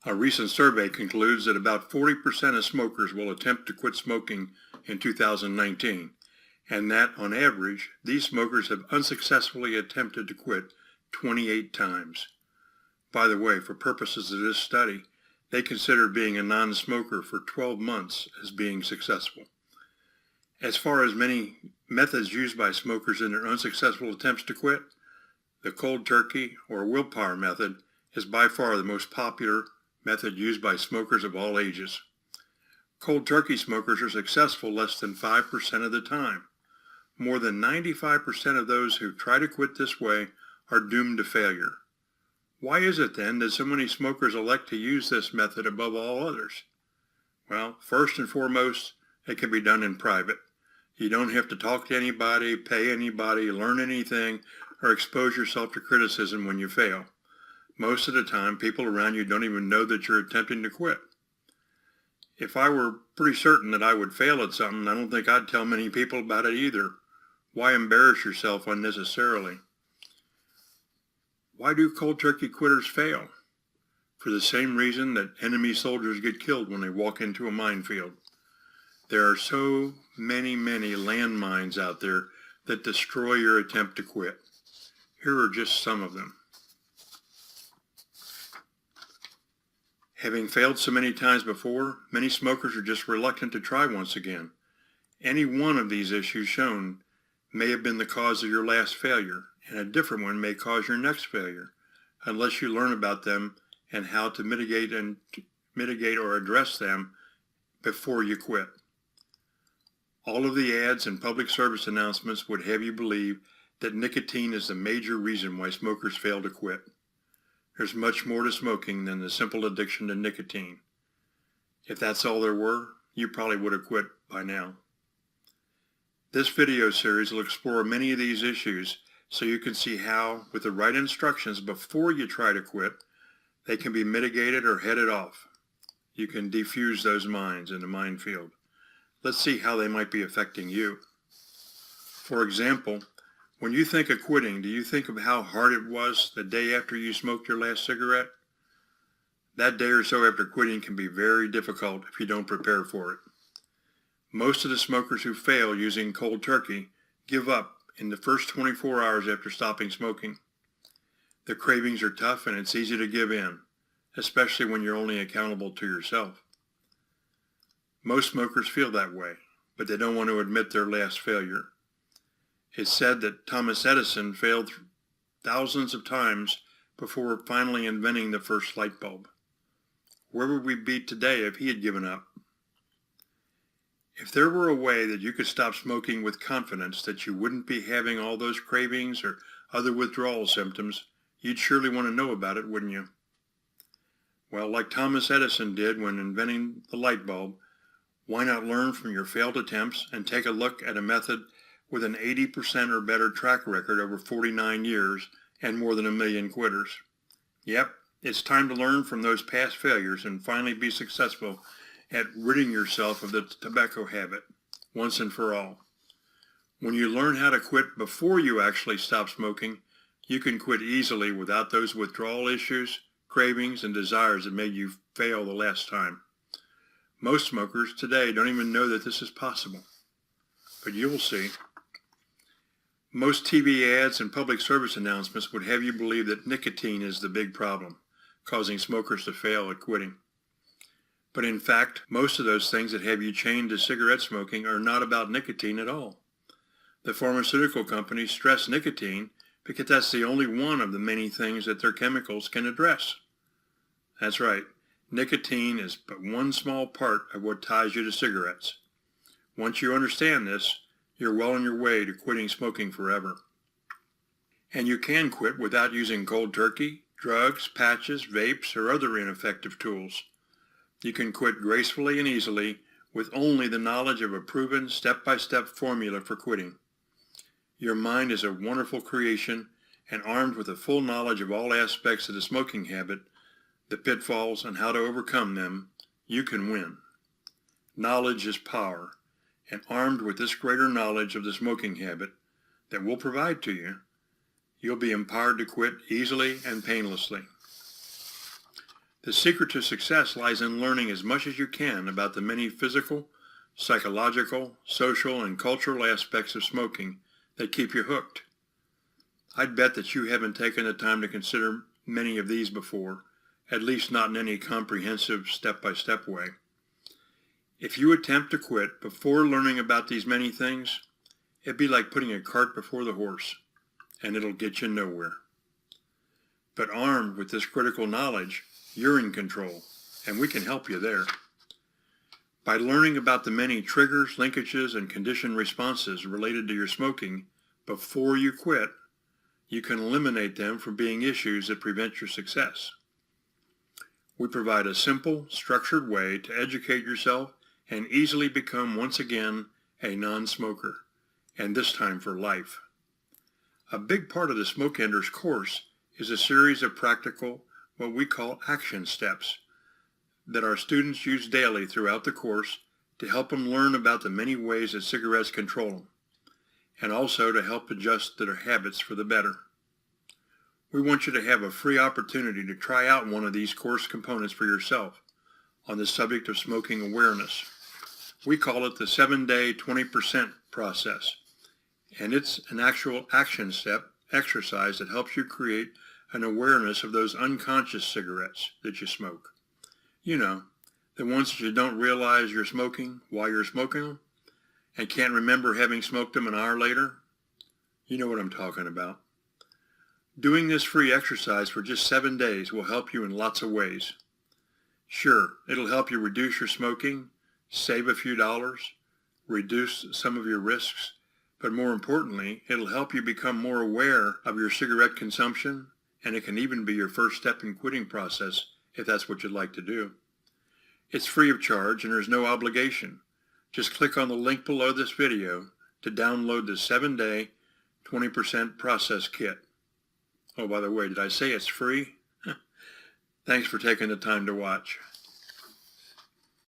A recent survey concludes that about 40% of smokers will attempt to quit smoking in 2019, and that, on average, these smokers have unsuccessfully attempted to quit 28 times. By the way, for purposes of this study, they consider being a non-smoker for 12 months as being successful. As far as many methods used by smokers in their unsuccessful attempts to quit, the cold turkey or willpower method is by far the most popular method used by smokers of all ages. Cold turkey smokers are successful less than 5% of the time. More than 95% of those who try to quit this way are doomed to failure. Why is it then that so many smokers elect to use this method above all others? Well, first and foremost, it can be done in private. You don't have to talk to anybody, pay anybody, learn anything, or expose yourself to criticism when you fail. Most of the time, people around you don't even know that you're attempting to quit. If I were pretty certain that I would fail at something, I don't think I'd tell many people about it either. Why embarrass yourself unnecessarily? Why do cold turkey quitters fail? For the same reason that enemy soldiers get killed when they walk into a minefield. There are so many landmines out there that destroy your attempt to quit. Here are just some of them. Having failed so many times before, many smokers are just reluctant to try once again. Any one of these issues shown may have been the cause of your last failure, and a different one may cause your next failure, unless you learn about them and how to mitigate or address them before you quit. All of the ads and public service announcements would have you believe that nicotine is the major reason why smokers fail to quit. There's much more to smoking than the simple addiction to nicotine. If that's all there were, you probably would have quit by now. This video series will explore many of these issues so you can see how, with the right instructions before you try to quit, they can be mitigated or headed off. You can defuse those mines in the minefield. Let's see how they might be affecting you. For example, when you think of quitting, do you think of how hard it was the day after you smoked your last cigarette? That day or so after quitting can be very difficult if you don't prepare for it. Most of the smokers who fail using cold turkey give up in the first 24 hours after stopping smoking. The cravings are tough and it's easy to give in, especially when you're only accountable to yourself. Most smokers feel that way, but they don't want to admit their last failure. It's said that Thomas Edison failed thousands of times before finally inventing the first light bulb. Where would we be today if he had given up? If there were a way that you could stop smoking with confidence that you wouldn't be having all those cravings or other withdrawal symptoms, you'd surely want to know about it, wouldn't you? Well, like Thomas Edison did when inventing the light bulb, why not learn from your failed attempts and take a look at a method with an 80% or better track record over 49 years and more than 1 million quitters? Yep, it's time to learn from those past failures and finally be successful at ridding yourself of the tobacco habit once and for all. When you learn how to quit before you actually stop smoking, you can quit easily without those withdrawal issues, cravings, and desires that made you fail the last time. Most smokers today don't even know that this is possible, but you'll see. Most TV ads and public service announcements would have you believe that nicotine is the big problem, causing smokers to fail at quitting. But in fact, most of those things that have you chained to cigarette smoking are not about nicotine at all. The pharmaceutical companies stress nicotine because that's the only one of the many things that their chemicals can address. That's right, nicotine is but one small part of what ties you to cigarettes. Once you understand this, you're well on your way to quitting smoking forever. And you can quit without using cold turkey, drugs, patches, vapes, or other ineffective tools. You can quit gracefully and easily with only the knowledge of a proven step-by-step formula for quitting. Your mind is a wonderful creation, and armed with a full knowledge of all aspects of the smoking habit, the pitfalls, and how to overcome them, you can win. Knowledge is power, and armed with this greater knowledge of the smoking habit that we'll provide to you, you'll be empowered to quit easily and painlessly. The secret to success lies in learning as much as you can about the many physical, psychological, social, and cultural aspects of smoking that keep you hooked. I'd bet that you haven't taken the time to consider many of these before, at least not in any comprehensive step-by-step way. If you attempt to quit before learning about these many things, it'd be like putting a cart before the horse, and it'll get you nowhere. But armed with this critical knowledge, you're in control, and we can help you there. By learning about the many triggers, linkages, and conditioned responses related to your smoking before you quit, you can eliminate them from being issues that prevent your success. We provide a simple, structured way to educate yourself and easily become once again a non-smoker, and this time for life. A big part of the Smoke Enders course is a series of practical, what we call action steps, that our students use daily throughout the course to help them learn about the many ways that cigarettes control them, and also to help adjust their habits for the better. We want you to have a free opportunity to try out one of these course components for yourself on the subject of smoking awareness. We call it the 7-day 20% process, and it's an actual action step exercise that helps you create an awareness of those unconscious cigarettes that you smoke. You know, the ones that you don't realize you're smoking while you're smoking them and can't remember having smoked them an hour later. You know what I'm talking about. Doing this free exercise for just 7 days will help you in lots of ways. Sure, it'll help you reduce your smoking, save a few dollars, reduce some of your risks, but more importantly, it'll help you become more aware of your cigarette consumption, and it can even be your first step in quitting process if that's what you'd like to do. It's free of charge and there's no obligation. Just click on the link below this video to download the 7-day 20% process kit. Oh, by the way, did I say it's free? Thanks for taking the time to watch.